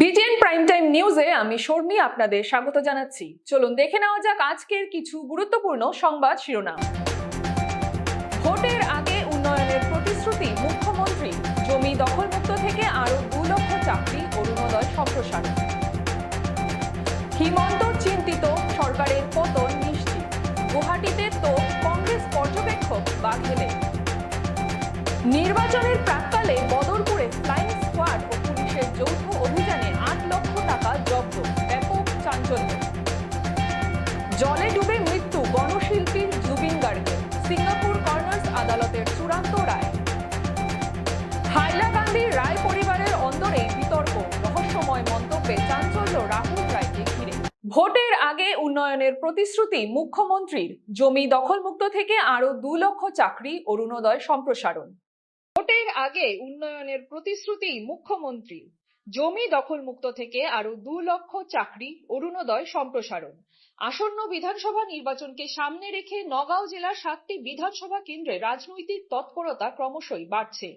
BTN prime time নিউজে আমি শর্মী আপনাদের স্বাগত জানাচ্ছি। চলুন দেখে নেওয়া যাক আজকের কিছু গুরুত্বপূর্ণ সংবাদ শিরোনাম। ভোটের আগে উন্নয়নের প্রতিশ্রুতি মুখ্যমন্ত্রী, জমি দখলমুক্ত থেকে আরো 2 লক্ষ চাকরি, অরুণোদয় সম্প্রসারণ। হিমন্ত চিন্তিত, সরকারের পতন নিশ্চিত, গুয়াহাটিতে তো কংগ্রেস পর্যবেক্ষক বাঘেলে। নির্বাচনের প্রাক্কালে বদরপুরে ফ্লাইং স্কোয়াড ও পুলিশের যৌথ অভিযানে 8 লক্ষ টাকা জব্দ, ব্যাপক চাঞ্চল্য। জলে ডুবে মৃত্যু গণশিল্পীর জুবিন গার্গের, সিঙ্গাপুর কর্নার্স আদালতের চূড়ান্ত রায়। হাইলাকান্দির রায় পরিবারের অন্দরে বিতর্ক, রহস্যময় মন্তব্যে চাঞ্চল্য রাহুল রায়কে ঘিরে। ভোটের আগে উন্নয়নের প্রতিশ্রুতি মুখ্যমন্ত্রীর, জমি দখলমুক্ত থেকে আরো 2 লক্ষ চাকরি, অরুণোদয় সম্প্রসারণ। ভোটের আগে উন্নয়নের প্রতিশ্রুতি মুখ্যমন্ত্রী, জমি দখলমুক্ত থেকে আরো 2 লক্ষ চাকরি, অরুণোদয় সম্প্রসারণ। আসন্ন বিধানসভা নির্বাচনকে সামনে রেখে নগাঁও জেলার 7টি বিধানসভা কেন্দ্রে রাজনৈতিক তৎপরতা ক্রমশই বাড়ছে।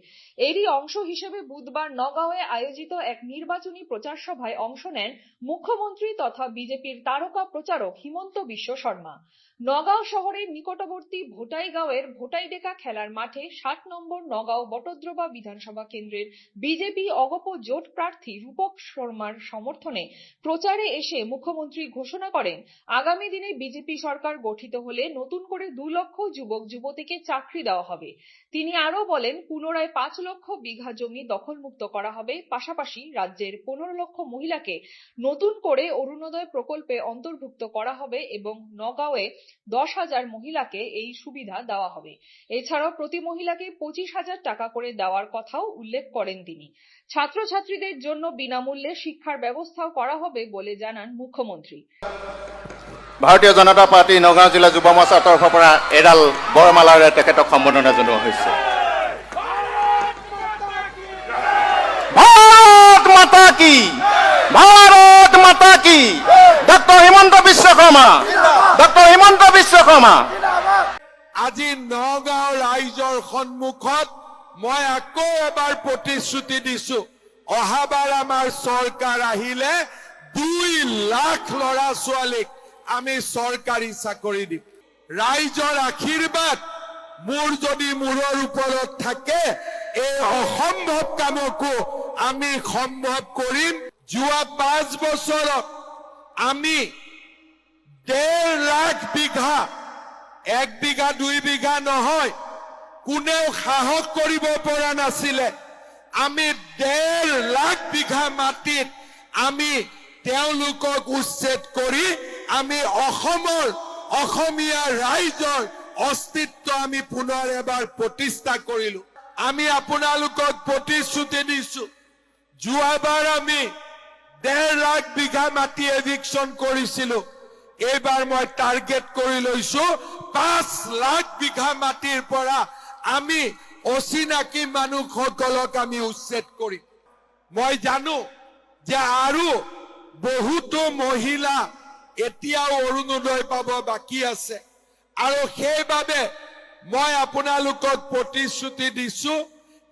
এরই অংশ হিসেবে বুধবার নগাঁওয়ে আয়োজিত এক নির্বাচনী প্রচার সভায় অংশ নেন মুখ্যমন্ত্রী তথা বিজেপির তারকা প্রচারক হিমন্ত বিশ্ব শর্মা। নগাঁও শহরের নিকটবর্তী ভোটাইগাঁওয়ের ভোটাইডেকা খেলার মাঠে 7 নম্বর নগাঁও বটদ্রবা বিধানসভা কেন্দ্রের বিজেপি অগপ জোট প্রার্থী রূপক শর্মার সমর্থনে প্রচারে এসে মুখ্যমন্ত্রী ঘোষণা করেন, আগামী দিনে বিজেপি সরকার গঠিত হলে নতুন করে 2 লক্ষ যুবক যুবতীকে চাকরি দেওয়া হবে। তিনি আরো বলেন, পুনরায় 5 লক্ষ বিঘা জমি দখলমুক্ত করা হবে, পাশাপাশি রাজ্যের 15 লক্ষ মহিলাকে নতুন করে অরুণোদয় প্রকল্পে অন্তর্ভুক্ত করা হবে এবং নগাঁওয়ে 10,000 মহিলাকে এই সুবিধা দেওয়া হবে। এছাড়াও প্রতি মহিলাকে 25,000 টাকা করে দেওয়ার কথাও উল্লেখ করেন তিনি। ছাত্রছাত্রীদের জন্য বিনামূল্যে শিক্ষার ব্যবস্থাও করা হবে বলে জানান মুখ্যমন্ত্রী। ভাৰতীয় জনতা পাৰ্টি নগাঁও জিলা যুৱ মৰ্চাৰ তৰফৰ পৰা এডাল বৰমালাৰে তেখেতক সম্বোধনা জনোৱা হৈছে। ভাৰত মাতা কি, ভাৰত মাতা কি, ডক্টৰ হিমন্ত বিশ্ব শৰ্মা, ডক্টৰ হিমন্ত বিশ্ব শৰ্মা। আজি নগাঁও ৰাইজৰ সন্মুখত মই আকৌ এবাৰ প্ৰতিশ্ৰুতি দিছো, অহাবাৰ আমাৰ চৰকাৰ আহিলে 2 লাখ ল'ৰা ছোৱালীক আমি চৰকাৰী চাকৰি দিম। ৰাইজৰ আশীৰ্বাদ মোৰ যদি মূৰৰ ওপৰত থাকে, এই অসম্ভৱ কামকো আমি সম্ভৱ কৰিম। যোৱা 5 বছৰত আমি 1.5 লাখ বিঘা, 1 বিঘা 2 বিঘা নহয়, কোনেও সাহস কৰিব পৰা নাছিলে। আমি 1.5 লাখ বিঘা মাটিত আমি তেওঁলোকক উচ্ছেদ কৰি আমি অসমীয়া ৰাইজৰ অস্তিত্ব আমি পুনৰ এবাৰ প্ৰতিষ্ঠা কৰিলো। আমি আপোনালোকক প্ৰতিশ্ৰুতি দিছো, যোৱাবাৰ আমি 1.5 লাখ বিঘা মাটি এভিকশ্যন কৰিছিলো, এইবাৰ মই টাৰ্গেট কৰি লৈছো 5 লাখ বিঘা মাটিৰ পৰা আমি অচিনাকি মানুহসকলক আমি উচ্ছেদ কৰিম। মই জানো যে আৰু বহুতো মহিলা এতিয়াও অৰুণোদয় পাব বাকী আছে, আৰু সেইবাবে মই আপোনালোকক প্ৰতিশ্ৰুতি দিছো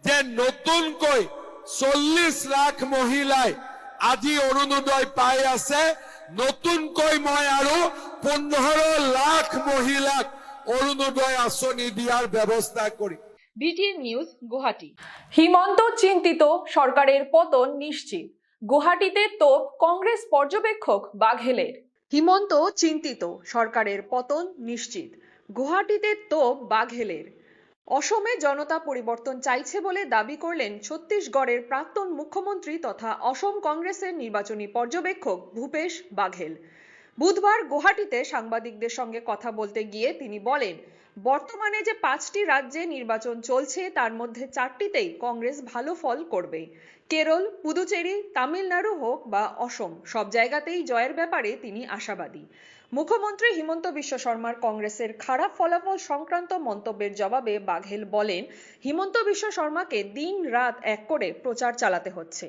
যে নতুনকৈ 40 লাখ মহিলাই আজি অৰুণোদয় পাই আছে, নতুনকৈ মই আৰু 15 লাখ মহিলাক অৰুণোদয় আঁচনি দিয়াৰ ব্যৱস্থা কৰিম। BTN news, Guwahati. হিমন্ত চিন্তিত, সরকারের পতন নিশ্চিত, গুয়াহাটিতে তোপ কংগ্রেস পর্যবেক্ষক বাঘেলের। হিমন্ত চিন্তিত, সরকারের পতন নিশ্চিত, গুয়াহাটিতে তোপ বাঘেলের। অসমে জনতা পরিবর্তন চাইছে বলে দাবি করলেন ছত্তিশগড়ের প্রাক্তন মুখ্যমন্ত্রী তথা অসম কংগ্রেসের নির্বাচনী পর্যবেক্ষক ভূপেশ বাঘেল। বুধবার গুয়াহাটিতে সাংবাদিকদের সঙ্গে কথা বলতে গিয়ে তিনি বলেন, বর্তমানে যে 5টি রাজ্যে নির্বাচন চলছে তার মধ্যে 4টিতেই কংগ্রেস ভালো ফল করবে। কেরল, পুদুচেরি, তামিলনাড়ু হোক বা অসম, সব জায়গাতেই জয়ের ব্যাপারে তিনি আশাবাদী। মুখ্যমন্ত্রী হিমন্ত বিশ্ব শর্মার কংগ্রেসের খারাপ ফলাফল সংক্রান্ত মন্তব্যের জবাবে বাঘেল বলেন, হিমন্ত বিশ্ব শর্মাকে দিন রাত এক করে প্রচার চালাতে হচ্ছে।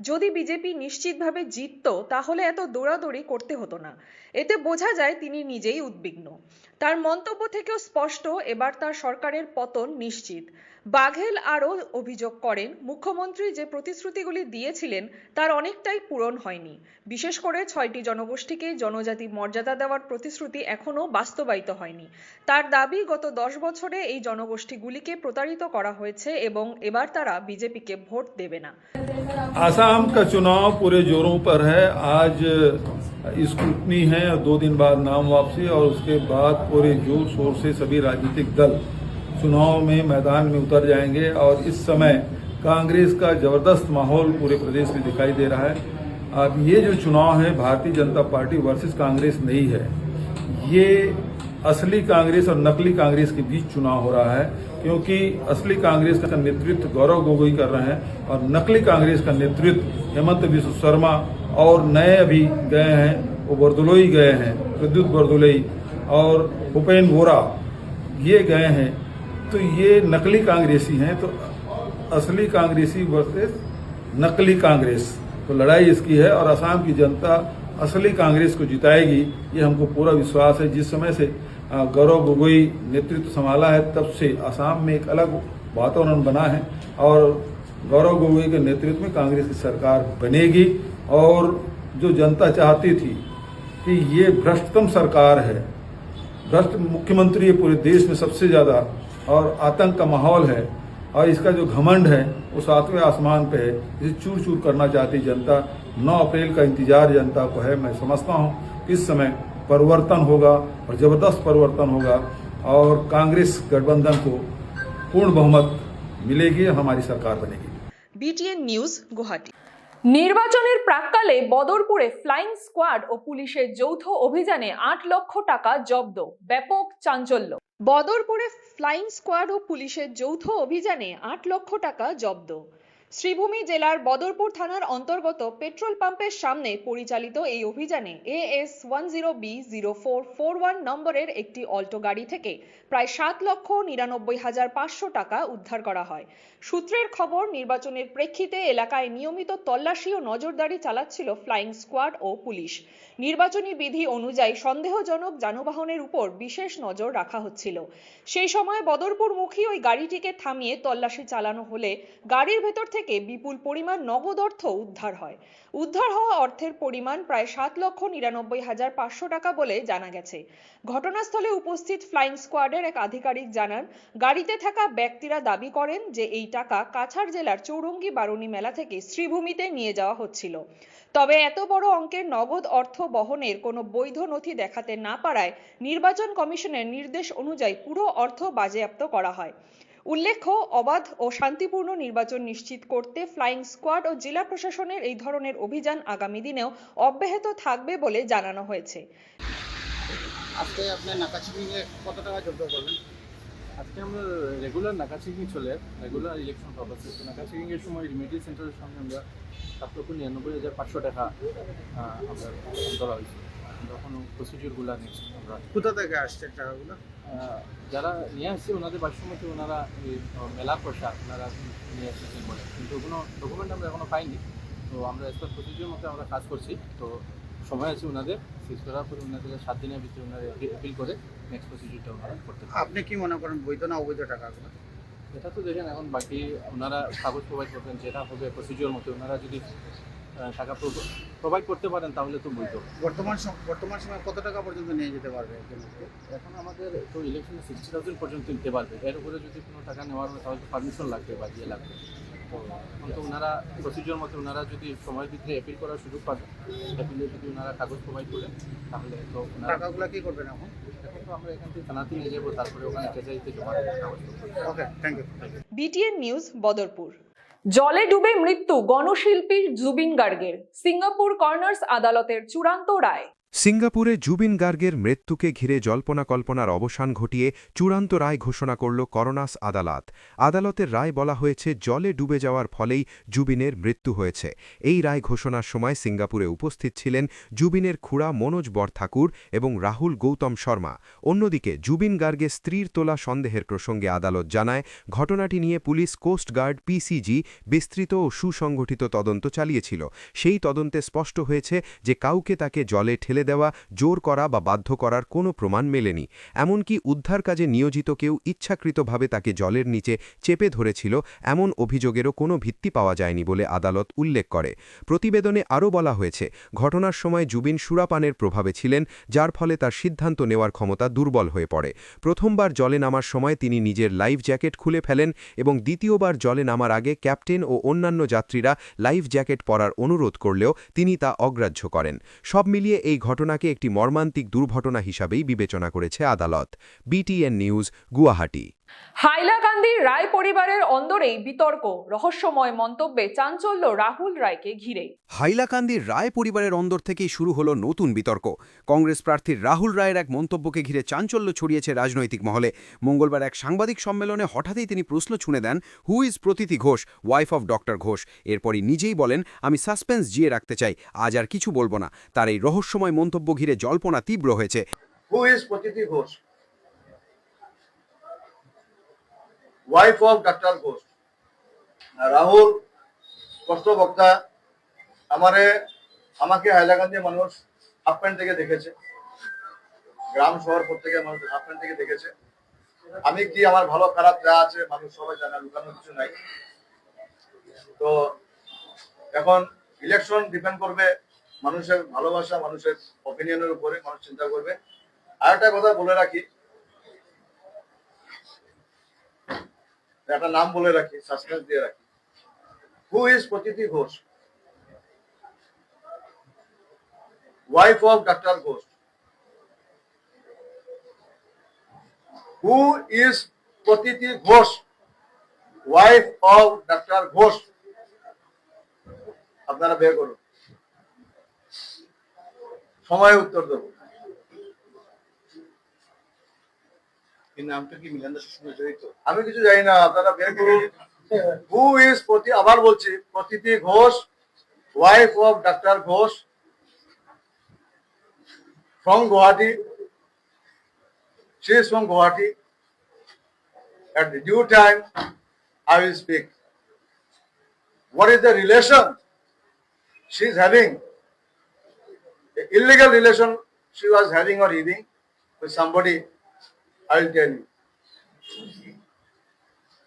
যদি বিজেপি নিশ্চিতভাবে জিততো তাহলে এত দৌড়াদৌড়ি করতে হতো না। এতে বোঝা যায় তিনি নিজেই উদ্বিগ্ন। তার মন্তব্য থেকেও স্পষ্ট এবার তার সরকারের পতন নিশ্চিত। বাঘেল আরও অভিযোগ করেন, মুখ্যমন্ত্রী যে প্রতিশ্রুতিগুলি দিয়েছিলেন তার অনেকটাই পূরণ হয়নি। বিশেষ করে 6টি জনগোষ্ঠীকে জনজাতি মর্যাদা দেওয়ার প্রতিশ্রুতি এখনও বাস্তবায়িত হয়নি। তার দাবি, গত 10 বছরে এই জনগোষ্ঠীগুলিকে প্রতারিত করা হয়েছে এবং এবার তারা বিজেপিকে ভোট দেবে না। आसाम का चुनाव पूरे जोरों पर है। आज स्क्रूटनी है और 2 दिन बाद नाम वापसी और उसके बाद पूरे जोर शोर से सभी राजनीतिक दल चुनाव में मैदान में उतर जाएंगे और इस समय कांग्रेस का जबरदस्त माहौल पूरे प्रदेश में दिखाई दे रहा है। अब ये जो चुनाव है भारतीय जनता पार्टी वर्सेस कांग्रेस नहीं है, ये असली कांग्रेस और नकली कांग्रेस के बीच चुनाव हो रहा है, क्योंकि असली कांग्रेस का नेतृत्व गौरव गोगोई कर रहे हैं और नकली कांग्रेस का नेतृत्व हेमंत बिस्व शर्मा और नए अभी गए हैं, वो बरदोलोई गए हैं, प्रद्युत बरदोलोई और भूपेन बोरा ये गए हैं। तो ये नकली कांग्रेसी हैं, तो असली कांग्रेसी वर्सेस नकली कांग्रेस, तो लड़ाई इसकी है और असम की जनता असली कांग्रेस को जिताएगी, ये हमको पूरा विश्वास है। जिस समय से गौरव गोगोई नेतृत्व संभाला है तब से असम में एक अलग वातावरण बना है और गौरव गोगोई के नेतृत्व में कांग्रेस की सरकार बनेगी। और जो जनता चाहती थी कि ये भ्रष्टतम सरकार है, भ्रष्ट मुख्यमंत्री है पूरे देश में सबसे ज़्यादा और आतंक का माहौल है और इसका जो घमंड है वो 7वें आसमान पे है, इसे चूर चूर करना चाहती जनता। 9 अप्रैल का इंतजार जनता को है। मैं समझता हूँ इस समय परिवर्तन होगा और जबरदस्त परिवर्तन होगा और कांग्रेस गठबंधन को पूर्ण बहुमत मिलेगी, हमारी सरकार बनेगी। BTN news, Guwahati. নির্বাচনের প্রাক্কালে বদরপুরে ফ্লাইং স্কোয়াড ও পুলিশের যৌথ অভিযানে 8 লক্ষ টাকা জব্দ, ব্যাপক চাঞ্চল্য। বদরপুরে ফ্লাইং স্কোয়াড ও পুলিশের যৌথ অভিযানে 8 লক্ষ টাকা জব্দ। শ্রীভূমি জেলার বদরপুর থানার অন্তর্গত পেট্রোল পাম্পের সামনে পরিচালিত এই অভিযানে AS10B0441 নম্বরের একটি অল্টো গাড়ি থেকে প্রায় 7,99,500 টাকা উদ্ধার করা হয়। সূত্রের খবর, নির্বাচনের প্রেক্ষিতে এলাকায় নিয়মিত তল্লাশি ও নজরদারি চালাচ্ছিল ফ্লাইং স্কোয়াড ও পুলিশ। নির্বাচনী বিধি অনুযায়ী সন্দেহজনক যানবাহনের উপর বিশেষ নজর রাখা হচ্ছিল। সেই সময় বদরপুরমুখী ওই গাড়িটিকে থামিয়ে তল্লাশি চালানো হলে গাড়ির ভেতর থেকে বিপুল পরিমাণ নগদ অর্থ উদ্ধার হয়। উদ্ধার হওয়া অর্থের পরিমাণ প্রায় 7,99,500 টাকা বলে জানা গেছে। ঘটনাস্থলে উপস্থিত ফ্লাইং স্কোয়াডের এক আধিকারিক জানান, গাড়িতে থাকা ব্যক্তিরা দাবি করেন যে এই টাকা কাছাড় জেলার চৌরঙ্গি বারুণী মেলা থেকে শ্রীভূমিতে নিয়ে যাওয়া হচ্ছিল। তবে এত বড় অঙ্কের নগদ অর্থ বহনের কোনো বৈধ নথি দেখাতে না পারায় নির্বাচন কমিশনের নির্দেশ অনুযায়ী পুরো অর্থ বাজেয়াপ্ত করা হয়। উল্লেখ্য, অবাধ ও শান্তিপূর্ণ নির্বাচন নিশ্চিত করতে ফ্লাইং স্কোয়াড ও জেলা প্রশাসনের এই ধরনের অভিযান আগামী দিনেও অব্যাহত থাকবে বলে জানানো হয়েছে। আজকে আপনি নাকা চেকিং এ কত টাকা জব্দ করবেন? আজকে আমরা রেগুলার নাকা চেকিং চলে, রেগুলার ইলেকশন পারপাসে। নাকা চেকিং এর সময় রিমিডিয়াল সেন্টারের সামনে আমরা 7,99,500 টাকা আমরা ধরা হয়েছে। যখন প্রসিডিউরগুলো নেক্সট আমরা কোথা থেকে আসছে টাকাগুলো? যারা নিয়ে আসছে ওনাদের বাসমতি, ওনারা মেলা প্রসাদ ওনারা নিয়ে এসেছেন বলে, কিন্তু কোনো ডকুমেন্ট আমরা এখনো পাইনি। তো আমরা এসব প্রসিডিউর মতো আমরা কাজ করছি। তো সময় আছে ওনাদের শেষ করার পরে ওনাদের 7 দিনের ভিতরে ওনারা অ্যাপিল করে নেক্সট প্রসিডিউরটা ওনারা করতে পারেন। আপনি কি মনে করেন বৈধ না অবৈধ টাকাগুলো? এটা তো দেখেন এখন বাকি ওনারা কাগজ প্রোভাইড করবেন, যেটা হবে প্রসিডিউর মতো। ওনারা যদি টাকা প্রোভাইড করতে পারেন তাহলে তো বৈধ। বর্তমান সময় কত টাকা পর্যন্ত নিয়ে যেতে পারবে? এখন আমাদের তো ইলেকশনে 60,000 পর্যন্ত নিতে পারবে। এর উপরে যদি কোনো টাকা নেওয়ার হয় তাহলে পারমিশন লাগবে বা ইয়ে লাগবে। তো ওনারা প্রসিডিওর মতো ওনারা যদি সময়ের ভিতরে অ্যাপিল করার সুযোগ পাবেন, অ্যাপিলে যদি ওনারা কাগজ প্রোভাইড করেন তাহলে তো টাকাগুলো কি করবেন এখন? এখন তো আমরা এখান থেকে থানাতে নিয়ে যাবো, তারপরে ওখানে ট্রেজারিতে জমা দেবো কাগজ। Okay, thank you. BTN news, Badarpur. জলে ডুবে মৃত্যু গণশিল্পী জুবিন গার্গের, সিঙ্গাপুর কর্নার্স আদালতের চূড়ান্ত রায়। সিঙ্গাপুরে জুবিন গার্গের মৃত্যুকে ঘিরে জল্পনা কল্পনার অবসান ঘটিয়ে চূড়ান্ত রায় ঘোষণা করল করনাস আদালত। আদালতের রায় বলা হয়েছে জলে ডুবে যাওয়ার ফলেই জুবিনের মৃত্যু হয়েছে। এই রায় ঘোষণার সময় সিঙ্গাপুরে উপস্থিত ছিলেন জুবিনের খুড়া মনোজ বরঠাকুর এবং রাহুল গৌতম শর্মা। অন্যদিকে জুবিন গার্গের স্ত্রীর তোলা সন্দেহের প্রসঙ্গে আদালত জানায়, ঘটনাটি নিয়ে পুলিশ, কোস্টগার্ড, PCG বিস্তৃত ও সুসংগঠিত তদন্ত চালিয়েছিল। সেই তদন্তে স্পষ্ট হয়েছে যে কাউকে তাকে জলে ঠেলে দেওয়া, জোর করা বা বাধ্য করার কোনো প্রমাণ মেলেনি। এমনকি উদ্ধার কাজে নিয়োজিত কেউ ইচ্ছাকৃতভাবে তাকে জলের নিচে চেপে ধরেছিল এমন অভিযোগেরও কোনো ভিত্তি পাওয়া যায়নি বলে আদালত উল্লেখ করে। প্রতিবেদনে আরও বলা হয়েছে, ঘটনার সময় জুবিন সুরাপানের প্রভাবে ছিলেন, যার ফলে তার সিদ্ধান্ত নেওয়ার ক্ষমতা দুর্বল হয়ে পড়ে। প্রথমবার জলে নামার সময় তিনি নিজের লাইফ জ্যাকেট খুলে ফেলেন এবং দ্বিতীয়বার জলে নামার আগে ক্যাপ্টেন ও অন্যান্য যাত্রীরা লাইফ জ্যাকেট পরার অনুরোধ করলেও তিনি তা অগ্রাহ্য করেন। সব মিলিয়ে এই ঘটনাকে একটি মর্মান্তিক দুর্ঘটনা হিসাবেই বিবেচনা করেছে আদালত। BTN news, Guwahati. হাইলাকান্দির রায় পরিবারের অন্দরেই বিতর্ক, রহস্যময় মন্তব্যে চাঞ্চল্য রাহুল রায়কে ঘিরে। হাইলাকান্দির রায় পরিবারের অন্দর থেকেই শুরু হলো নতুন বিতর্ক। কংগ্রেস প্রার্থীর রাহুল রায়ের এক মন্তব্যকে ঘিরে চাঞ্চল্য ছড়িয়েছে রাজনৈতিক মহলে। মঙ্গলবার এক সাংবাদিক সম্মেলনে হঠাৎই তিনি প্রশ্ন ছুঁড়ে দেন, who is Pratiti Ghosh, wife of doctor Ghosh. এরপরই নিজেই বলেন, আমি সাসপেন্স জিয়ে রাখতে চাই, আজ আর কিছু বলবো না। তার এই রহস্যময় মন্তব্য ঘিরে জল্পনা তীব্র হয়েছে। হু is Pratiti Ghosh, wife of doctor Ghosh? Rahul স্পষ্ট বক্তা, আমাকে হাইলাকান্দি মানুষ হাফ প্যান্ট থেকে দেখেছে, গ্রাম শহর প্রত্যেকের মানুষ হাফ প্যান্ট থেকে দেখেছে। আমি কি আমার ভালো খারাপ যা আছে মানুষ সবাই জানা, লুকানোর কিছু নাই। তো এখন ইলেকশন ডিপেন্ড করবে মানুষের ভালোবাসা, মানুষের অপিনিয়নের উপরে, মানুষ চিন্তা করবে। আর একটা কথা বলে রাখি, একটা নাম বলে রাখি, সাসপেন্স দিয়ে রাখি। হু is Pratiti Ghosh, wife of doctor Ghosh? Who is Pratiti Ghosh, wife of doctor Ghosh? আপনারা বের করুন, সময় উত্তর দেবো। এই নামটা কি মিলান দাসের সঙ্গে জড়িত? আমি কিছু জানি না, আপনারা বের করুন। হু ইজ আবার বলছি, Pratiti Ghosh, wife of doctor Ghosh, from Guwahati. She is from Guwahati. At the due time, I will speak. What is the relation she is having? The illegal relation she was having or eating with somebody, I will tell you.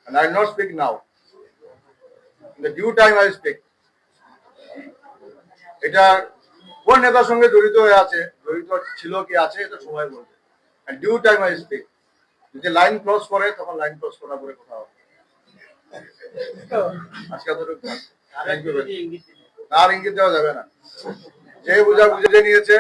And I will not speak now. In the due time, I will speak. এটা কোন নেতার সঙ্গে জড়িত হয়ে আছে, জড়িত ছিল কি আছে, এটা সময় বলবে। And due time I speak. যদি লাইন ক্রস করে তখন লাইন ক্রস করার পরে কথা হবে। আজকে তো আর ইঙ্গিত দেওয়া যাবে না, যে বুঝে নিয়েছে।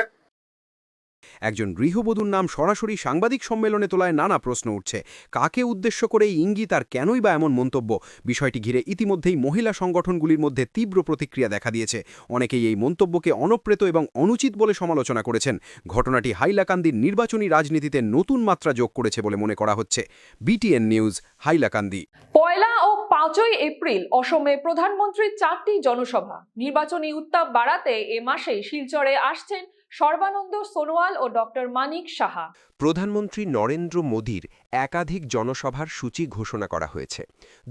একজন গৃহবধূর নাম সরাসরি সাংবাদিক সম্মেলনে তোলায় নানা প্রশ্ন উঠছে। কাকে উদ্দেশ্য করে এই ইঙ্গিত আর কেনই বা এমন মন্তব্য? বিষয়টি ঘিরে ইতিমধ্যেই মহিলা সংগঠনগুলির মধ্যে তীব্র প্রতিক্রিয়া দেখা দিয়েছে। অনেকেই এই মন্তব্যকে অনপ্রেত এবং অনুচিত বলে সমালোচনা করেছেন। ঘটনাটি হাইলাকান্দির নির্বাচনী রাজনীতিতে নতুন মাত্রা যোগ করেছে বলে মনে করা হচ্ছে। BTN news, Hailakandi. 1 ও 5 এপ্রিল অসমে প্রধানমন্ত্রীর 4টি জনসভা। নির্বাচনী উত্তাপ বাড়াতে এ মাসে শিলচরে আসছেন সর্বানন্দ সোনোয়াল ও ডক্টর মানিক সাহা। প্রধানমন্ত্রী নরেন্দ্র মোদীর একাধিক জনসভার সূচি ঘোষণা করা হয়েছে।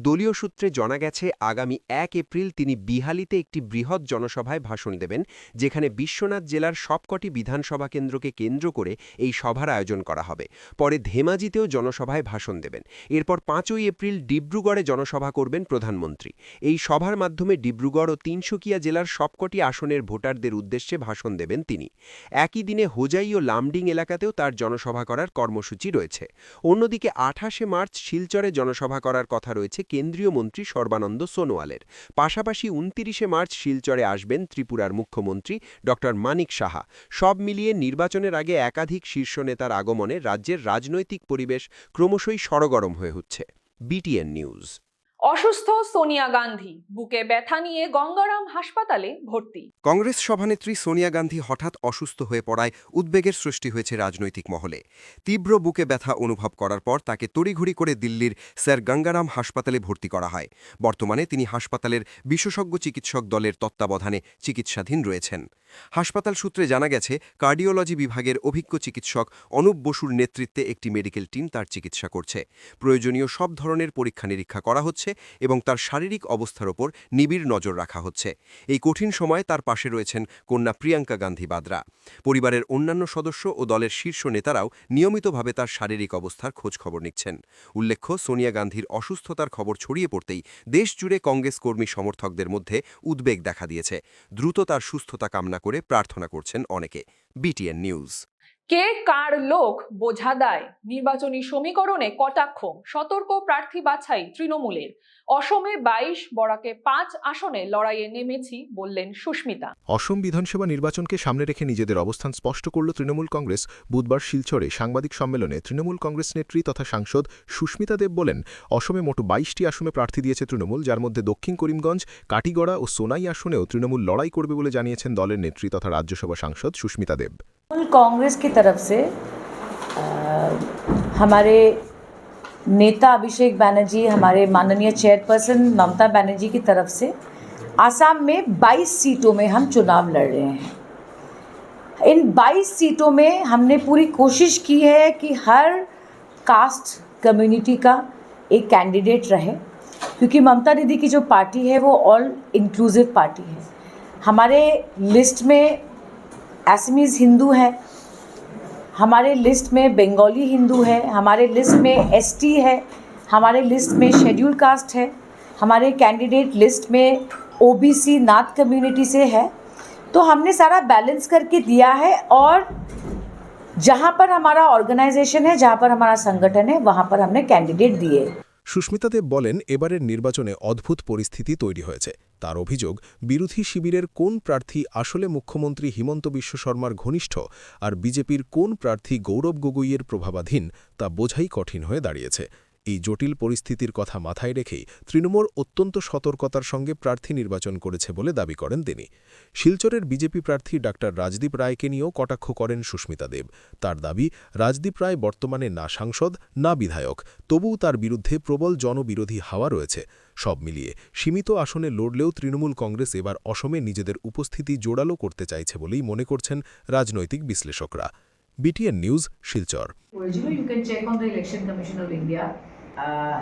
দলীয় সূত্রে জানা গেছে, আগামী 1 এপ্রিল তিনি বিহালিতে একটি বৃহৎ জনসভায় ভাষণ দেবেন, যেখানে বিশ্বনাথ জেলার সবকটি বিধানসভা কেন্দ্রকে কেন্দ্র করে এই সভার আয়োজন করা হবে। পরে ধেমাজিতেও জনসভায় ভাষণ দেবেন। এরপর 5 এপ্রিল ডিব্রুগড়ে জনসভা করবেন প্রধানমন্ত্রী। এই সভার মাধ্যমে ডিব্রুগড় ও তিনসুকিয়া জেলার সবকটি আসনের ভোটারদের উদ্দেশ্যে ভাষণ দেবেন তিনি। একই দিনে হোজাই ও লামডিং এলাকাতেও তার জনসভা করার কর্মসূচি রয়েছে। অন্যদিকে 28 মার্চ শিলচরে জনসভা করার কথা রয়েছে কেন্দ্রীয় মন্ত্রী সর্বানন্দ সোনোয়ালের। পাশাপাশি 29 মার্চ শিলচরে আসবেন ত্রিপুরার মুখ্যমন্ত্রী ডক্টর মানিক সাহা। সব মিলিয়ে নির্বাচনের আগে একাধিক শীর্ষ নেতার আগমনে রাজ্যের রাজনৈতিক পরিবেশ ক্রমশই সরগরম হয়ে উঠছে। BTN news. অসুস্থ সোনিয়া গান্ধী, বুকে ব্যথা নিয়ে গঙ্গারাম হাসপাতালে ভর্তি। কংগ্রেস সভানেত্রী সোনিয়া গান্ধী হঠাৎ অসুস্থ হয়ে পড়ায় উদ্বেগের সৃষ্টি হয়েছে রাজনৈতিক মহলে। তীব্র বুকে ব্যথা অনুভব করার পর তাকে তড়িঘড়ি করে দিল্লির স্যার গঙ্গারাম হাসপাতালে ভর্তি করা হয়। বর্তমানে তিনি হাসপাতালের বিশেষজ্ঞ চিকিৎসক দলের তত্ত্বাবধানে চিকিৎসাধীন রয়েছেন। হাসপাতাল সূত্রে জানা গেছে, কার্ডিওলজি বিভাগের অভিজ্ঞ চিকিৎসক অনুপ বসুর নেতৃত্বে একটি মেডিকেল টিম তার চিকিৎসা করছে। প্রয়োজনীয় সব ধরনের পরীক্ষা নিরীক্ষা করা হচ্ছে চলছে এবং তার শারীরিক অবস্থার ওপর নিবিড় নজর রাখা হচ্ছে। এই কঠিন সময়ে তার পাশে রয়েছেন কন্যা প্রিয়াঙ্কা গান্ধী বাদ্রা। পরিবারের অন্যান্য সদস্য ও দলের শীর্ষ নেতারাও নিয়মিতভাবে তার শারীরিক অবস্থার খোঁজখবর নিচ্ছেন। উল্লেখ্য, সোনিয়া গান্ধীর অসুস্থতার খবর ছড়িয়ে পড়তেই দেশজুড়ে কংগ্রেস কর্মী সমর্থকদের মধ্যে উদ্বেগ দেখা দিয়েছে। দ্রুত তার সুস্থতা কামনা করে প্রার্থনা করছেন অনেকে। BTN news. কে কার লোক বোঝা দেয়, নির্বাচনী সমীকরণে কটাক্ষ, সতর্ক প্রার্থী বাছাই তৃণমূলের। অসমে 22, বরাকে 5 আসনে লড়াইয়ে নেমেছি বললেন সুস্মিতা। অসম বিধানসভা নির্বাচনকে সামনে রেখে নিজেদের অবস্থান স্পষ্ট করল তৃণমূল কংগ্রেস। বুধবার শিলচরে সাংবাদিক সম্মেলনে তৃণমূল কংগ্রেস নেত্রী তথা সাংসদ সুস্মিতা দেব বলেন, অসমে মোট 22টি আসনে প্রার্থী দিয়েছে তৃণমূল, যার মধ্যে দক্ষিণ করিমগঞ্জ, কাটিগড়া ও সোনাই আসনেও তৃণমূল লড়াই করবে বলে জানিয়েছেন দলের নেত্রী তথা রাজ্যসভা সাংসদ সুস্মিতা দেব। कांग्रेस की तरफ से हमारे नेता अभिषेक बैनर्जी, हमारे माननीय चेयरपर्सन ममता बनर्जी की तरफ से आसाम में 22 सीटों में हम चुनाव लड़ रहे हैं। इन 22 सीटों में हमने पूरी कोशिश की है कि हर कास्ट कम्युनिटी का एक कैंडिडेट रहे, क्योंकि ममता दीदी की जो पार्टी है वो ऑल इंक्लूसिव पार्टी है। हमारे लिस्ट में असमीज़ हिंदू है, हमारे लिस्ट में बंगाली हिंदू है, हमारे लिस्ट में ST है, हमारे लिस्ट में शेड्यूल कास्ट है, हमारे कैंडिडेट लिस्ट में OBC नाथ कम्युनिटी से है। तो हमने सारा बैलेंस करके दिया है और जहाँ पर हमारा ऑर्गेनाइजेशन है, जहाँ पर हमारा संगठन है, वहाँ पर हमने कैंडिडेट दिए। সুস্মিতা দেব বলেন, এবারের নির্বাচনে অদ্ভুত পরিস্থিতি তৈরি হয়েছে। তার অভিযোগ, বিরোধী শিবিরের কোন প্রার্থী আসলে মুখ্যমন্ত্রী হিমন্ত বিশ্ব শর্মার ঘনিষ্ঠ আর বিজেপির কোন প্রার্থী গৌরব গগৈয়ের প্রভাবাধীন তা বোঝাই কঠিন হয়ে দাঁড়িয়েছে। এই জটিল পরিস্থিতির কথা মাথায় রেখেই তৃণমূল অত্যন্ত সতর্কতার সঙ্গে প্রার্থী নির্বাচন করেছে বলে দাবি করেন তিনি। শিলচরের বিজেপি প্রার্থী ডাক্তার রাজদীপ রায়কে নিয়েও কটাক্ষ করেন সুস্মিতা দেব। তার দাবি, রাজদীপ রায় বর্তমানে না সাংসদ না বিধায়ক, তবুও তার বিরুদ্ধে প্রবল জনবিরোধী হাওয়া রয়েছে। সব মিলিয়ে সীমিত আসনে লড়লেও তৃণমূল কংগ্রেস এবার অসমে নিজেদের উপস্থিতি জোরালো করতে চাইছে বলেই মনে করছেন রাজনৈতিক বিশ্লেষকরা। BTN news, Silchar. You can check on the Election Commission of India.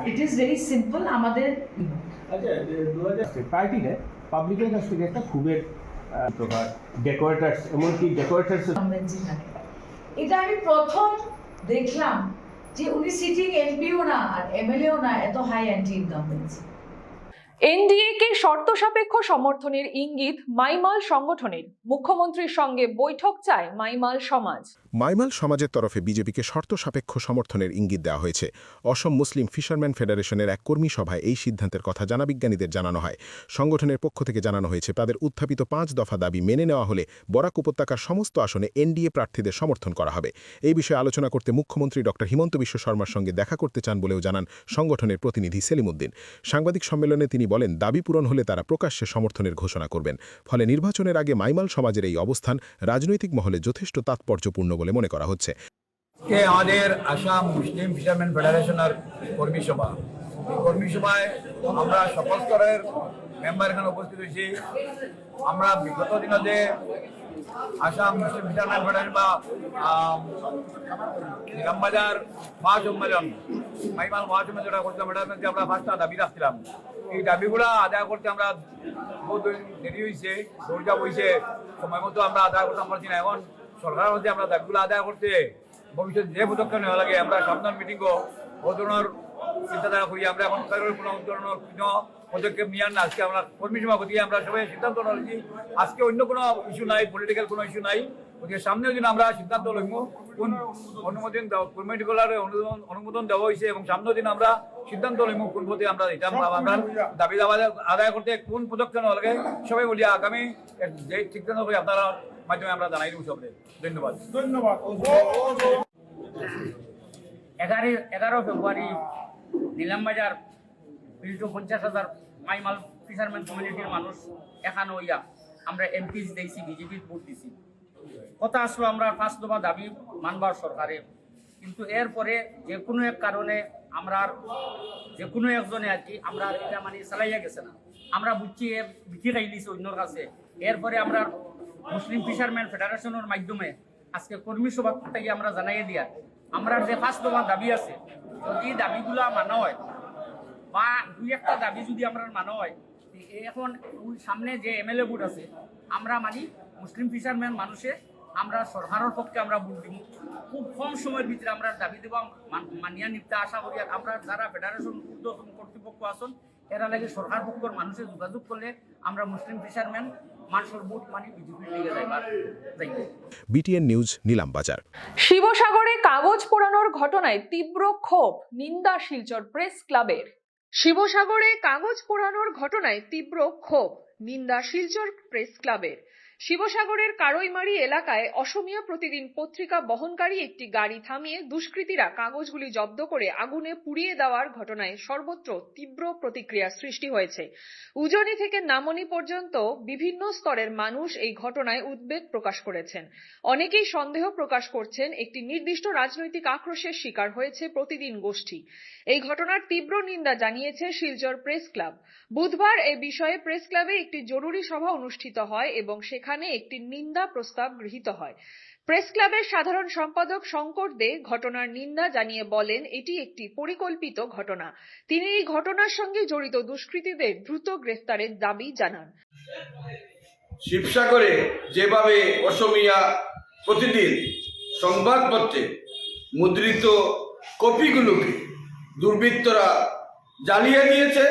It is very simple. আমাদের পার্টিতে পাবলিকের কাছ থেকে একটা খুবের প্রকার ডেকোরেটার্স, এমনকি ডেকোরেটার্স এটা আমি প্রথম দেখলাম যে উনি সিটিং এমপিও না আর MLAও না, এত হাই অ্যান্টি ইনকামবেন্সি। NDA কে শর্ত সাপেক্ষ সমর্থনের ইঙ্গিত মাইমাল সংগঠনের। মুখ্যমন্ত্রীর সঙ্গে বৈঠক চায় মাইমাল সমাজ। মাইমাল সমাজের তরফে বিজেপিকে শর্ত সাপেক্ষ সমর্থনের ইঙ্গিত দেওয়া হয়েছে। অসম মুসলিম ফিশারম্যান ফেডারেশনের এক কর্মী সভায় এই সিদ্ধান্তের কথা জানাবিজ্ঞানীদের জানানো হয়। সংগঠনের পক্ষ থেকে জানানো হয়েছে, তাদের উত্থাপিত 5 দফা দাবি মেনে নেওয়া হলে বরাক উপত্যকার সমস্ত আসনে NDA প্রার্থীদের সমর্থন করা হবে। এই বিষয়ে আলোচনা করতে মুখ্যমন্ত্রী ডক্টর হিমন্ত বিশ্ব শর্মার সঙ্গে দেখা করতে চান বলেও জানান সংগঠনের প্রতিনিধি সেলিমউদ্দিন। সাংবাদিক সম্মেলনে তিনি বলেন, দাবি পূরণ হলে তারা প্রকাশ্যে সমর্থনের ঘোষণা করবেন। ফলে নির্বাচনের আগে মাইমাল সমাজের এই অবস্থান রাজনৈতিক মহলে যথেষ্ট তাৎপর্যপূর্ণ বলে মনে করা হচ্ছে। আমাদের আসাম মুসলিম ফিশারম্যান ফেডারেশনের কর্মী সভা, এই কর্মী সভায় আমরা সকল স্তরের মেম্বার এখানে উপস্থিত হয়েছি। আমরা বিগত দিনে আসাম মুসলিম ফিশারম্যান ফেডারেশন বা নিলামবাজার মহাসম্মেলন, মাইমাল মহাসম্মেলন যেটা করছিলাম, এটার মধ্যে আমরা 5টা দাবি রাখছিলাম। এই দাবিগুলো আদায় করতে আমরা বহুত দেরি হয়েছে, দৌড়ঝাপ হয়েছে, সময় মতো আমরা আদায় করতে পারছি না। এখন সরকারের মধ্যে আমরা দাবিগুলো আদায় করতে ভবিষ্যৎ যে পদক্ষেপ নেওয়া লাগে, আমরা সাবধান মিটিংও ও ধরনের চিন্তাধারা করি। আমরা এখন কোনো ধরনের কোনো পদক্ষেপ নিয়ে না। আজকে আমরা কর্মী সভা দিয়ে আমরা সবাই সিদ্ধান্ত নিয়েছি, আজকে অন্য কোনো ইস্যু নাই, পলিটিক্যাল কোনো ইস্যু নাই। ওকে সামনেও দিন আমরা সিদ্ধান্ত লইব, কোন অনুমোদন কমিটিগুলোর অনুমোদন দেওয়া হয়েছে এবং সামনেও দিন আমরা সিদ্ধান্ত লইব কোন পথে আমরা এটা আমরা দাবি আদায় করতে কোন পদক্ষেপ নেওয়া লাগে। সবাই বলি আগামী যে সিদ্ধান্ত করে আপনারা মাধ্যমে আমরা জানাই দেবো সবাই। ধন্যবাদ। 11 ফেব্রুয়ারি নিলামবাজার 50,000 মাইমাল ফিশারম্যান কমিউনিটির মানুষ এখানে হইয়া আমরা এমপিস দিয়েছি, বিজেপির ভোট দিছি। কথা আসলো আমরা 5 দফা দাবি মানবার সরকারে, কিন্তু এরপরে যে কোনো এক কারণে আমরা যে কোনো একজনে আর কি আমরা এটা মানে চালাইয়া গেছে না। আমরা বুঝছি বিক্রি খাইলিছি অন্যর কাছে। এরপরে আমরা মুসলিম ফিশারম্যান ফেডারেশনের মাধ্যমে আজকে কর্মী সভা থেকে আমরা জানাইয়ে দিয়া আমরা যে 5 দফা দাবি আছে, যদি দাবিগুলো মানা হয় বা দুই একটা দাবি যদি আমরা মানা হয়, এখন সামনে যে এমএলএ ভোট আছে আমরা মানি মুসলিম ফিশারম্যান মানুষে আমরা সরকারের পক্ষে আমরা ভোট দিব। খুব কম সময়ের ভিতরে আমরা দাবি দেব মানিয়া নিতে আশা করি। আমরা যারা ফেডারেশন ঊর্ধ্বতন কর্তৃপক্ষ আছেন এরা লাগে সরকার পক্ষের মানুষের যোগাযোগ করলে আমরা মুসলিম ফিশারম্যান মানুষের ভোট মানি বিজেপির দিকে যাইব। BTN news, Nilambazar. শিবসাগরে কাগজ পোড়ানোর ঘটনায় তীব্র ক্ষোভ, নিন্দা শিলচর প্রেস ক্লাবের। শিবসাগরে কাগজ পোড়ানোর ঘটনায় তীব্র ক্ষোভ, নিন্দা শিলচর প্রেস ক্লাবের। শিবসাগরের কারইমারি এলাকায় অসমীয়া প্রতিদিন পত্রিকা বহনকারী একটি গাড়ি থামিয়ে দুষ্কৃতীরা কাগজগুলি জব্দ করে আগুনে পুড়িয়ে দেওয়ার ঘটনায় সর্বত্র তীব্র প্রতিক্রিয়া সৃষ্টি হয়েছে। উজনি থেকে নামনি পর্যন্ত বিভিন্ন স্তরের মানুষ এই ঘটনায় উদ্বেগ প্রকাশ করেছেন। অনেকেই সন্দেহ প্রকাশ করছেন একটি নির্দিষ্ট রাজনৈতিক আক্রোশের শিকার হয়েছে প্রতিদিন গোষ্ঠী। এই ঘটনার তীব্র নিন্দা জানিয়েছে শিলচর প্রেস ক্লাব। বুধবার এই বিষয়ে প্রেস ক্লাবে একটি জরুরি সভা অনুষ্ঠিত হয় এবং সেখানে একটি নিন্দা প্রস্তাব গৃহীত হয়। প্রেস ক্লাবের সাধারণ সম্পাদক শঙ্কর দে ঘটনার নিন্দা জানিয়ে বলেন, এটি একটি পরিকল্পিত ঘটনা। তিনি এই ঘটনার সঙ্গে জড়িত দুষ্কৃতীদের দ্রুত গ্রেফতারের দাবি জানান। শিবসাগরে যেভাবে অসমীয়া প্রতিদিন সংবাদপত্রে মুদ্রিত কপিগুলোকে দুর্বৃত্তরা জ্বালিয়ে দিয়েছে,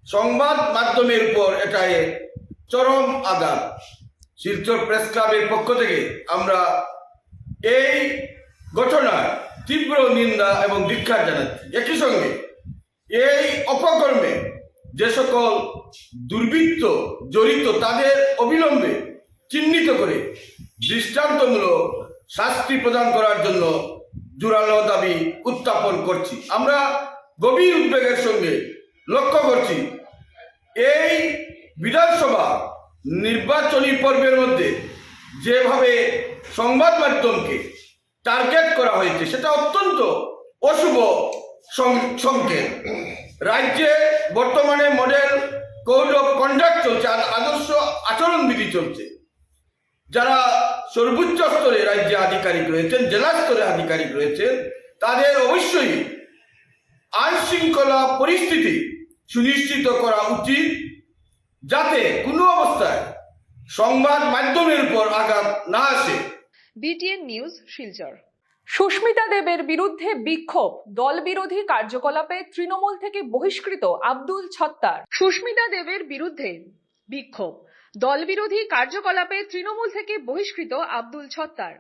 সংবাদ মাধ্যমের উপর এটা চরম আঘাত। শিলচর প্রেস ক্লাবের পক্ষ থেকে আমরা এই ঘটনার তীব্র নিন্দা এবং ধিক্কার জানাচ্ছি। একই সঙ্গে এই অপকর্মে যে সকল দুর্বৃত্ত জড়িত তাদের অবিলম্বে চিহ্নিত করে দৃষ্টান্তমূলক শাস্তি প্রদান করার জন্য জোরালো দাবি উত্থাপন করছি। আমরা গভীর উদ্বেগের সঙ্গে লক্ষ্য করছি এই বিধানসভা নির্বাচনী পর্বের মধ্যে যেভাবে সংবাদ মাধ্যমকে টার্গেট করা হয়েছে সেটা অত্যন্ত অশুভ সংকেত। রাজ্যে বর্তমানে মডেল কোড অফ কন্ডাক্ট চলছে, আদর্শ আচরণবিধি চলছে। যারা সর্বোচ্চ স্তরে রাজ্যে আধিকারিক রয়েছেন, জেলা স্তরে আধিকারিক রয়েছেন, তাদের অবশ্যই আইন শৃঙ্খলা পরিস্থিতি সুনিশ্চিত করা উচিত, যাতে কোনো অবস্থায় সংবাদ মাধ্যমের উপর আঘাত না আসে। BTN news, Silchar. সুস্মিতা দেবের বিরুদ্ধে বিক্ষোভ, দল বিরোধী কার্যকলাপে তৃণমূল থেকে বহিষ্কৃত আব্দুল ছত্তার। সুস্মিতা দেবের বিরুদ্ধে বিক্ষোভ, দল বিরোধী কার্যকলাপে তৃণমূল থেকে বহিষ্কৃত আব্দুল ছত্তার।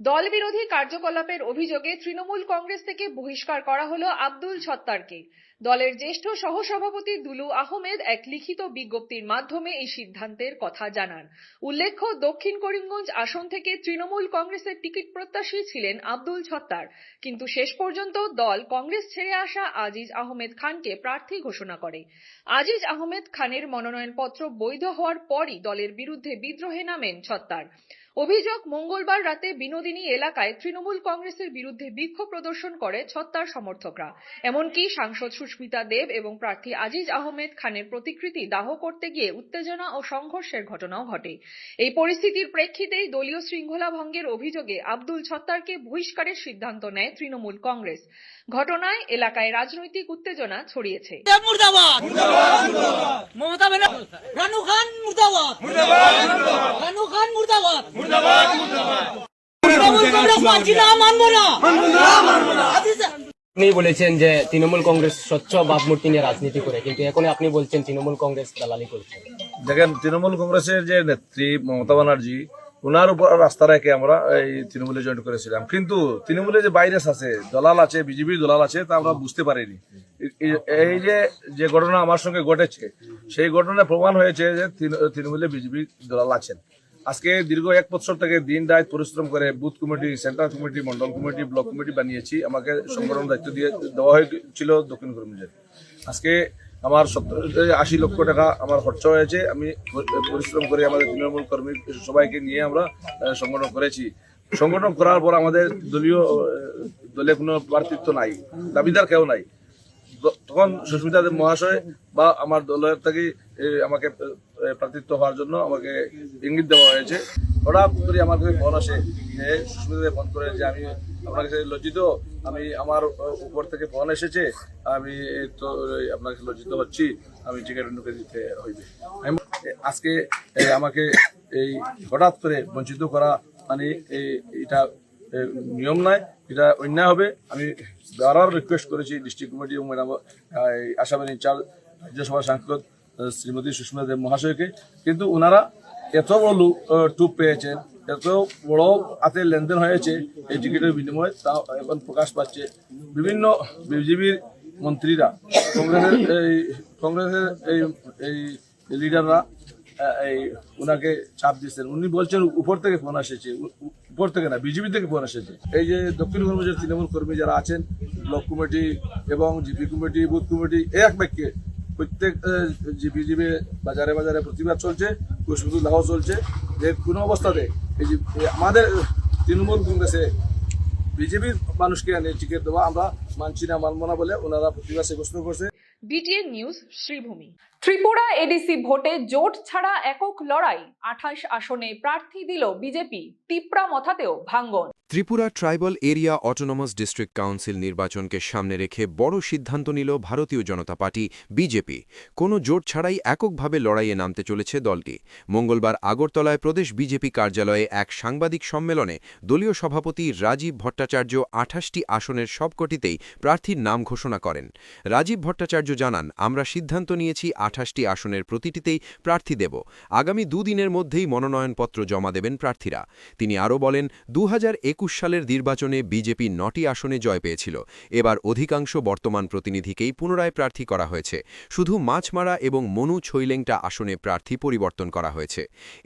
দল বিরোধী কার্যকলাপের অভিযোগে তৃণমূল কংগ্রেস থেকে বহিষ্কার করা হলো আব্দুল ছত্তারকে। দলের জ্যেষ্ঠ সহসভাপতি দুলু আহমেদ এক লিখিত বিজ্ঞপ্তির মাধ্যমে এই সিদ্ধান্তের কথা জানান। উল্লেখ্য, দক্ষিণ করিমগঞ্জ আসন থেকে তৃণমূল কংগ্রেসের টিকিট প্রত্যাশী ছিলেন আব্দুল ছত্তার, কিন্তু শেষ পর্যন্ত দল কংগ্রেস ছেড়ে আসা আজিজ আহমেদ খানকে প্রার্থী ঘোষণা করে। আজিজ আহমেদ খানের মনোনয়নপত্র বৈধ হওয়ার পরই দলের বিরুদ্ধে বিদ্রোহে নামেন ছত্তার। অভিযোগ, মঙ্গলবার রাতে বিনোদিনী এলাকায় তৃণমূল কংগ্রেসের বিরুদ্ধে বিক্ষোভ প্রদর্শন করে ছত্তার সমর্থকরা। এমনকি সাংসদ সুস্মিতা দেব এবং প্রার্থী আজিজ আহমেদ খানের প্রতিকৃতি দাহ করতে গিয়ে উত্তেজনা ও সংঘর্ষের ঘটনাও ঘটে। এই পরিস্থিতির প্রেক্ষিতেই দলীয় শৃঙ্খলা ভঙ্গের অভিযোগে আব্দুল ছত্তারকে বহিষ্কারের সিদ্ধান্ত নেয় তৃণমূল কংগ্রেস। ঘটনায় এলাকায় রাজনৈতিক উত্তেজনা ছড়িয়েছে। আপনি বলেছেন যে তৃণমূল কংগ্রেস স্বচ্ছ ভাবমূর্তি নিয়ে রাজনীতি করে, কিন্তু এখন আপনি বলছেন তৃণমূল কংগ্রেস দালালি করছে। দেখেন, তৃণমূল কংগ্রেসের যে নেত্রী মমতা ব্যানার্জি, ওনার উপর রাস্তা রেখে আমরা এই তৃণমূলে জয়েন করেছিলাম, কিন্তু তৃণমূলে যে ভাইরাস আছে, দলাল আছে, বিজেপির দলাল আছে, তা আমরা বুঝতে পারিনি। এই যে ঘটনা আমার সঙ্গে ঘটেছে, সেই ঘটনায় প্রমাণ হয়েছে যে তৃণমূলে বিজেপি দলাল আছেন। আজকে দীর্ঘ 1 বছর থেকে দিন রাত পরিশ্রম করে booth committee, central committee, Mondal committee, block committee বানিয়েছি। আমাকে সংগঠন দায়িত্ব দেওয়া হয়েছিল দক্ষিণ করিমগঞ্জের। আজকে আমার 70-80 লক্ষ টাকা আমার খরচা হয়েছে। আমি পরিশ্রম করে আমাদের তৃণমূল কর্মী সবাইকে নিয়ে আমরা সংগঠন করেছি। সংগঠন করার পর আমাদের দলে কোনো প্রার্থিত্ব নাই, দাবিদার কেউ নাই। তখন সুস্মিতা দেব মহাশয় বা আমার দলের থেকে আমাকে প্রার্থিত্ব হওয়ার জন্য আমাকে ইঙ্গিত দেওয়া হয়েছে। হঠাৎ করে আমার কাছে ফোন আসে, যে সুস্মিতা ফোন করে যে আমি আপনার কাছে লজ্জিত, আমি আমার উপর থেকে ফোন এসেছে, আমি তো আপনার কাছে লজ্জিত হচ্ছি, আমি টিকিট ঢুকে দিতে হইবে। আজকে আমাকে এই হঠাৎ করে বঞ্চিত করা মানে এটা নিয়ম নয়, এটা অন্যায় হবে। আমি বারবার রিকোয়েস্ট করেছি ডিস্ট্রিক্ট কমিটি এবং আসামের ইনচার্জ রাজ্যসভা সাংসদ শ্রীমতী সুস্মিতা দেব মহাশয়কে, কিন্তু ওনারা এত বড় টুপ পেয়েছেন, এত বড় হাতে লেনদেন হয়েছে এই টিকিটের বিনিময়ে, তা এখন প্রকাশ পাচ্ছে। বিভিন্ন বিজেপির মন্ত্রীরা, কংগ্রেসের এই লিডাররা ওনাকে চাপ দিচ্ছেন। উনি বলছেন উপর থেকে ফোন এসেছে, উপর থেকে না, বিজেপি থেকে ফোন এসেছে। এই যে দক্ষিণ কর্মীদের তৃণমূল কর্মী যারা আছেন, ব্লক কমিটি এবং জিপি কমিটি, বুথ কমিটি, এক বাক্যে প্রত্যেক যে বিজেপি বাজারে বাজারে প্রতিবাদ চলছে, কুশপুতুল দাহ চলছে, যে কোনো অবস্থাতে এই যে আমাদের তৃণমূল কংগ্রেসে বিজেপির মানুষকে আনে টিকিট দেওয়া আমরা মানছি না, মানব না বলে ওনারা প্রতিবাদ সাব্যস্ত করছে। BTN news Sribhumi. Tripura ADC ভোটে জোট ছাড়া একক লড়াই, 28 আসনে প্রার্থী দিল বিজেপি, তিপ্রা মথাতেও ভাঙ্গন। Tripura tribal area autonomous district council নির্বাচনকে সামনে রেখে বড় সিদ্ধান্ত নিল ভারতীয় জনতা পার্টি বিজেপি। কোনো জোট ছাড়াই এককভাবে লড়াইয়ে নামতে চলেছে দলটি। মঙ্গলবার আগরতলায় প্রদেশ বিজেপি কার্যালয়ে এক সাংবাদিক সম্মেলনে দলীয় সভাপতি রাজীব ভট্টাচার্য 28টি আসনের সবকটিতেই প্রার্থীর নাম ঘোষণা করেন। রাজীব ভট্টাচার্য জানান, আমরা সিদ্ধান্ত নিয়েছি 28টি আসনের প্রতিটিতেই প্রার্থী দেব। আগামী দুদিনের মধ্যেই মনোনয়নপত্র জমা দেবেন প্রার্থীরা। তিনি আরও বলেন, 2021 সালের নির্বাচনে বিজেপি 9টি আসনে জয় পেয়েছিল। এবার অধিকাংশ বর্তমান প্রতিনিধিকেই পুনরায় প্রার্থী করা হয়েছে। শুধু মাছমারা এবং মনু ছৈলেংটা আসনে প্রার্থী পরিবর্তন করা হয়েছে।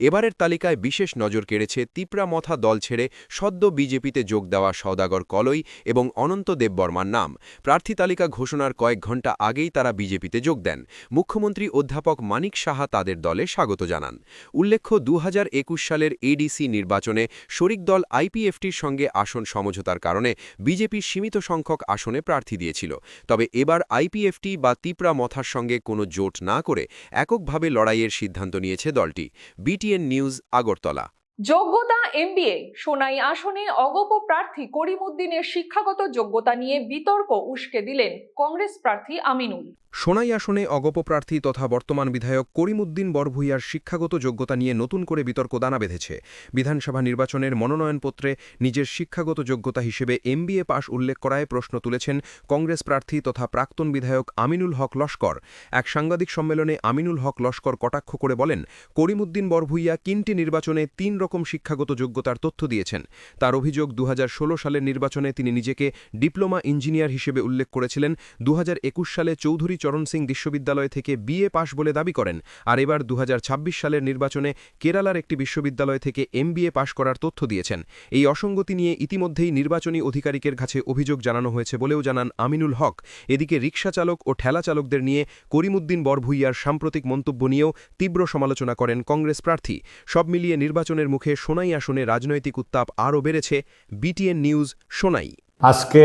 এবারের তালিকায় বিশেষ নজর কেড়েছে তিপ্রা মথা দল ছেড়ে সদ্য বিজেপিতে যোগ দেওয়া সওদাগর কলই এবং অনন্ত দেববর্মার নাম। প্রার্থী তালিকা ঘোষণার কয়েক ঘণ্টা আগেই তারা বিজেপিতে যোগ দেন। মুখ্যমন্ত্রী অধ্যাপক মানিক সাহা তাদের দলে স্বাগত জানান। উল্লেখ্য, 2021 সালের এডিসি নির্বাচনে শরিক দল আইপিএফটির সঙ্গে আসন সমঝোতার কারণে বিজেপি সীমিত সংখ্যক আসনে প্রার্থী দিয়েছিল। তবে এবার আইপিএফটি বা তিপ্রা মথার সঙ্গে কোনো জোট না করে এককভাবে লড়াইয়ের সিদ্ধান্ত নিয়েছে দলটি। BTN news, Agartala. যোগ্যতা MBA, সোনাই আসনে অগপ প্রার্থী করিমউদ্দিনের শিক্ষাগত যোগ্যতা নিয়ে বিতর্ক উস্কে দিলেন কংগ্রেস প্রার্থী আমিনুল। সোনাই আসনে অগপ প্রার্থী তথা বর্তমান বিধায়ক করিমউদ্দিন বরভূইয়ার শিক্ষাগত যোগ্যতা নিয়ে নতুন করে বিতর্ক দানা বেঁধেছে। বিধানসভা নির্বাচনের মনোনয়নপত্রে নিজের শিক্ষাগত যোগ্যতা হিসেবে MBA পাশ উল্লেখ করায় প্রশ্ন তুলেছেন কংগ্রেস প্রার্থী তথা প্রাক্তন বিধায়ক আমিনুল হক লস্কর। এক সাংবাদিক সম্মেলনে আমিনুল হক লস্কর কটাক্ষ করে বলেন, করিমউদ্দিন বরভূইয়া 3টি নির্বাচনে 3 রকম শিক্ষাগত যোগ্যতার তথ্য দিয়েছেন। তার অভিযোগ, 2016 সালের নির্বাচনে তিনি নিজেকে ডিপ্লোমা ইঞ্জিনিয়ার হিসেবে উল্লেখ করেছিলেন। 2021 সালে চৌধুরী চরণ সিং বিশ্ববিদ্যালয় থেকে BA পাশ বলে দাবি করেন। আর এবার 2026 সালের নির্বাচনে কেরালার একটি বিশ্ববিদ্যালয় থেকে MBA পাশ করার তথ্য দিয়েছেন। এই অসঙ্গতি নিয়ে ইতিমধ্যেই নির্বাচনী অধিকারিকের কাছে অভিযোগ জানানো হয়েছে বলেও জানান আমিনুল হক। এদিকে রিকশা চালক ও ঠেলা চালকদের নিয়ে করিমউদ্দিন বরভূইয়ার সাম্প্রতিক মন্তব্য নিয়েও তীব্র সমালোচনা করেন কংগ্রেস প্রার্থী। সব মিলিয়ে নির্বাচনের মুখে সোনাই আসনে রাজনৈতিক উত্তাপ আরও বেড়েছে। BTN news, Sonai. আজকে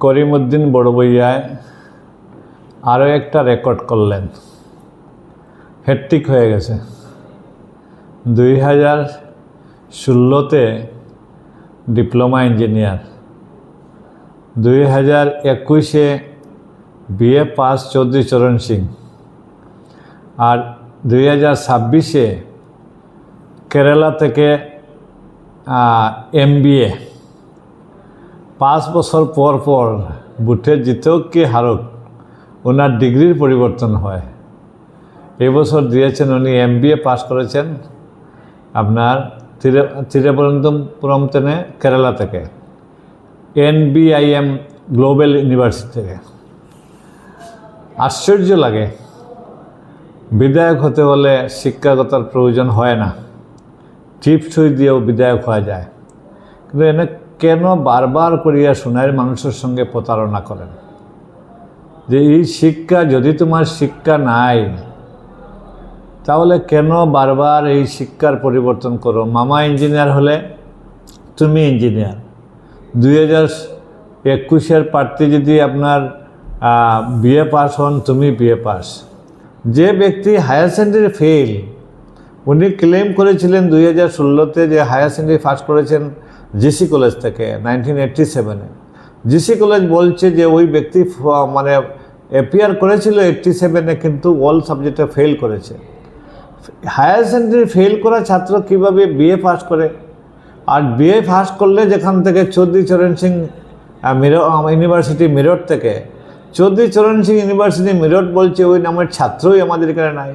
করিমউদ্দিন বরভূইয়ায় আরও একটা রেকর্ড করলেন, হ্যাট্রিক হয়ে গেছে। 2016-তে ডিপ্লোমা ইঞ্জিনিয়ার, 2021-এ BA পাস চৌধুরী চরণ সিং, আর 2026-এ কেরালা থেকে MBA। 5 বছর পর পর বুথে জিতেও কি হারুক, ওনার ডিগ্রির পরিবর্তন হয়। এবছর দিয়েছেন উনি MBA পাস করেছেন আপনার তিরুবনন্তপুরম থেকে, কেরালা থেকে, NBIM গ্লোবাল ইউনিভার্সিটি থেকে। আশ্চর্য লাগে, বিধায়ক হতে হলে শিক্ষাগতার প্রয়োজন হয় না, টিপ সই দিয়েও বিধায়ক হয়ে যায়। কিন্তু এনে কেন বারবার করিয়া সোনাইয়ের মানুষের সঙ্গে প্রতারণা করেন? যে এই শিক্ষা, যদি তোমার শিক্ষা নাই তাহলে কেন বারবার এই শিক্ষার পরিবর্তন করো? মামা ইঞ্জিনিয়ার হলে তুমি ইঞ্জিনিয়ার, 2021-এর প্রার্থী যদি আপনার BA পাস হন, তুমি BA পাস, যে ব্যক্তি হায়ার সেকেন্ডারি ফেল, উনি ক্লেম করেছিলেন 2016-তে যে হায়ার সেকেন্ডারি পাস করেছেন জিসি কলেজ থেকে 1987-এ। জিসি কলেজ বলছে যে ওই ব্যক্তি মানে অ্যাপিয়ার করেছিল 87-এ, কিন্তু অল সাবজেক্টে ফেল করেছে। হায়ার সেকেন্ডারি ফেল করা ছাত্র কিভাবে বিএ পাস করে? আর বিএ পাস করলে যেখান থেকে চৌধুরী চরণ সিং ইউনিভার্সিটি মিরট থেকে, চৌধুরী চরণ সিং ইউনিভার্সিটি মিরট বলছে ওই নামের ছাত্রই আমাদের এখানে নাই,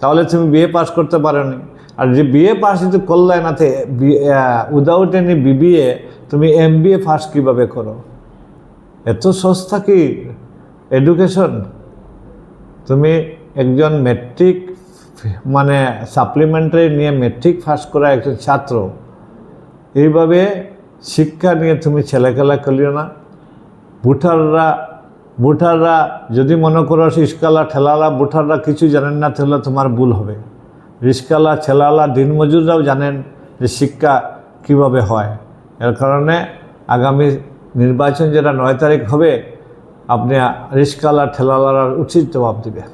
তাহলে তুমি বিএ পাস করতে পারোনি। আর যে বিএ পাস যদি করলে না, উইদাউট এনি বিবিএ তুমি এমবিএ পাস কীভাবে করো? এত সস্তা কি এডুকেশন? তুমি একজন মেট্রিক মানে সাপ্লিমেন্টারি নিয়ে মেট্রিক পাস করা একজন ছাত্র, এইভাবে শিক্ষা নিয়ে তুমি ছেলেখেলা করিও না। বুঠাররা যদি মনে করো রিস্কালা ঠেলালা বুঠাররা কিছু জানেন না, তাহলে তোমার ভুল হবে। রিস্কালা ঠেলালা দিনমজুররাও জানেন যে শিক্ষা কিভাবে হয়। এর কারণে আগামী নির্বাচন যেটা 9 তারিখ হবে, আপনি রিস্কালা ঠেলালার উচিত জবাব দিবে।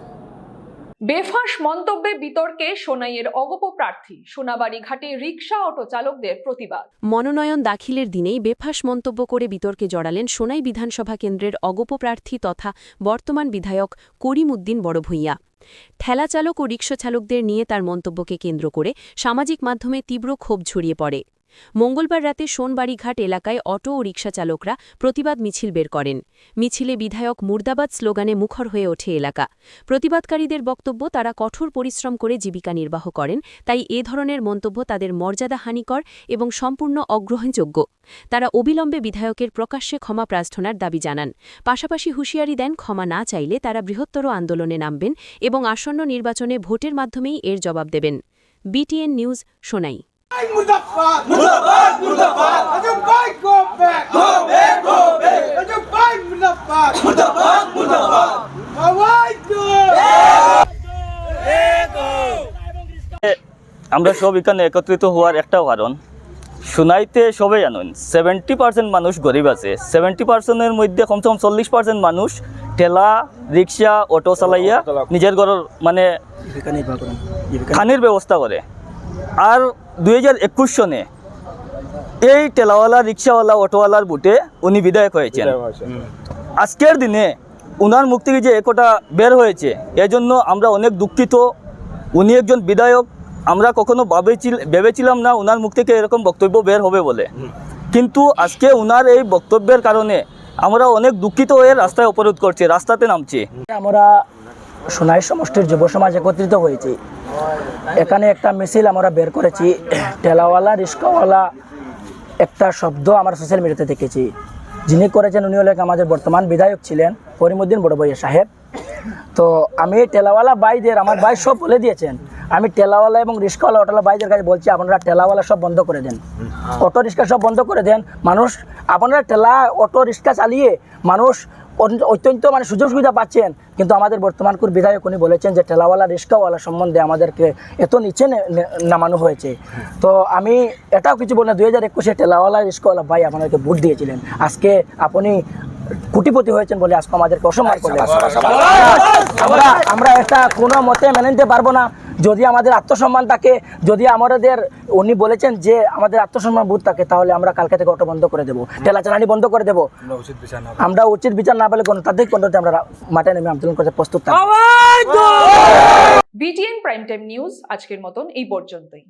বেফাঁস মন্তব্যে বিতর্কে সোনাইয়ের অগপ প্রার্থী, সোনাবাড়ি ঘাটে রিকশা অটো চালকদের প্রতিবাদ। মনোনয়ন দাখিলের দিনেই বেফাঁস মন্তব্য করে বিতর্কে জড়ালেন সোনাই বিধানসভা কেন্দ্রের অগপ প্রার্থী তথা বর্তমান বিধায়ক করিম উদ্দিন বড়ভূঁইয়া। ঠেলা চালক ও রিকশা চালকদের নিয়ে তার মন্তব্যকে কেন্দ্র করে সামাজিক মাধ্যমে তীব্র ক্ষোভ ছড়িয়ে পড়ে। মঙ্গলবার রাতে সোনবাড়িঘাট এলাকায় অটো ও রিকশা চালকরা প্রতিবাদ মিছিল বের করেন। মিছিলে বিধায়ক মুর্দাবাদ স্লোগানে মুখর হয়ে ওঠে এলাকা। প্রতিবাদকারীদের বক্তব্য, তারা কঠোর পরিশ্রম করে জীবিকা নির্বাহ করেন, তাই এ ধরনের মন্তব্য তাদের মর্যাদাহানিকর এবং সম্পূর্ণ অগ্রহণযোগ্য। তারা অবিলম্বে বিধায়কের প্রকাশ্যে ক্ষমা প্রার্থনার দাবি জানান। পাশাপাশি হুঁশিয়ারি দেন, ক্ষমা না চাইলে তারা বৃহত্তর আন্দোলনে নামবেন এবং আসন্ন নির্বাচনে ভোটের মাধ্যমেই এর জবাব দেবেন। BTN news, Sonai. Murdabad! Murdabad! Murdabad! Ajubbai, go back! Go back! Go back! Ajubbai, Murdabad! Murdabad! Murdabad! Awai go! আমরা সব এখানে একত্রিত হওয়ার একটা কারণ, সোনাইতে সবাই জানেন 70% মানুষ গরিব আছে। 70%-এর মধ্যে কমসে কম 40% মানুষ ঠেলা রিক্সা অটো চালাইয়া নিজের ঘরের মানে খানির ব্যবস্থা করে। আর 2021 সনে এই ঠেলাওয়ালা রিক্সাওয়ালা অটোওয়ালার বুটে উনি বিধায়ক হয়েছেন। আজকের দিনে উনার মুখ থেকে যে একটা বের হয়েছে, এজন্য আমরা অনেক দুঃখিত। উনি একজন বিধায়ক, আমরা কখনো ভেবেছিলাম না উনার মুখ থেকে এরকম বক্তব্য বের হবে বলে, কিন্তু আজকে উনার এই বক্তব্যের কারণে আমরা অনেক দুঃখিত হয়ে রাস্তায় অবরোধ করছি, রাস্তাতে নামছি। আমরা সোনাই সমষ্টির যুব সমাজ একত্রিত হয়েছি। এখানে একটা মিছিল আমরা বের করেছি। ঠেলাওয়ালা রিক্সাওয়ালা একটা শব্দ আমরা সোশ্যাল মিডিয়াতে দেখেছি। যিনি করেছেন উনি হলেন আমাদের বর্তমান বিধায়ক ছিলেন করিম উদ্দিন বড়ভূঁইয়া সাহেব। তো আমি ঠেলাওয়ালা ভাইদের, আমার ভাই সব বলে দিয়েছেন, আমি ঠেলাওয়ালা এবং রিক্সাওয়ালা অটোওয়ালা ভাইদের কাছে বলছি, আপনারা ঠেলাওয়ালা সব বন্ধ করে দেন, অটো রিক্সা সব বন্ধ করে দেন। মানুষ আপনারা ঠেলা অটো রিক্সা চালিয়ে মানুষ অত্যন্ত মানে সুযোগ সুবিধা পাচ্ছেন, কিন্তু আমাদের বর্তমান বিধায়ক উনি বলেছেন যে ঠেলাওয়ালা রিক্সাওয়ালা সম্বন্ধে আমাদেরকে এত নিচে নামানো হয়েছে। তো আমি এটাও কিছু বলি না, 2021-এ ঠেলাওয়ালা রিক্সাওয়ালা ভাই আপনাদেরকে ভোট দিয়েছিলেন, আজকে আপনি কোটিপতি হয়েছেন বলে আজকে আমাদেরকে অসম্মান করলেন। আমরা এটা কোনো মতে মেনে নিতে পারবো না। যদি আমাদের আত্মসম্মান থাকে, যদি আমাদের উনি বলেছেন যে আমাদের আত্মসম্মান বোধ থাকে, তাহলে আমরা কালকে থেকে অটো বন্ধ করে দেবো, ঠেলা চালানি বন্ধ করে দেবো। আমরা উচিত বিচার না পেলে গণতান্ত্রিক পদ্ধতিতে আমরা মাঠে নেমে আন্দোলন করতে প্রস্তুত থাকবো। BTN প্রাইম টাইম নিউজ আজকের মতন এই পর্যন্তই।